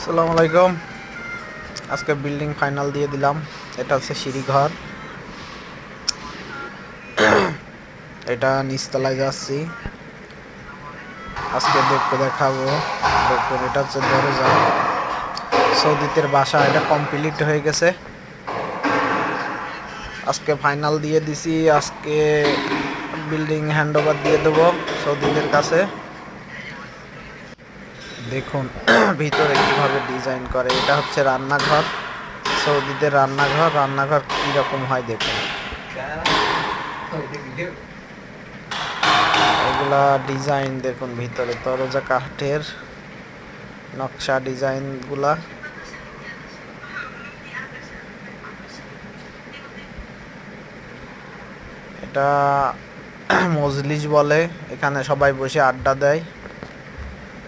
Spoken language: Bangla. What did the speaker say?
আসসালামু আলাইকুম। আজকে বিল্ডিং ফাইনাল দিয়ে দিলাম। এটা হচ্ছে সিঁড়িঘর। এটা নিচতলায় যাচ্ছি, আজকে দেখাবো। দেখুন, এটা হচ্ছে দরজা। সৌদিতের বাসা এটা কমপ্লিট হয়ে গেছে, আজকে ফাইনাল দিয়ে দিছি। আজকে বিল্ডিং হ্যান্ড ওভার দিয়ে দেবো সৌদিদের কাছে। দেখুন ভিতরে কিভাবে ডিজাইন করে। এটা হচ্ছে রান্নাঘর, সৌদিদের রান্নাঘর কিরকম হয় দেখুন। এগুলা ডিজাইন দেখুন, ভিতরে দরজা কাঠের নকশা ডিজাইন গুলা। এটা মজলিস বলে, এখানে সবাই বসে আড্ডা দেয়।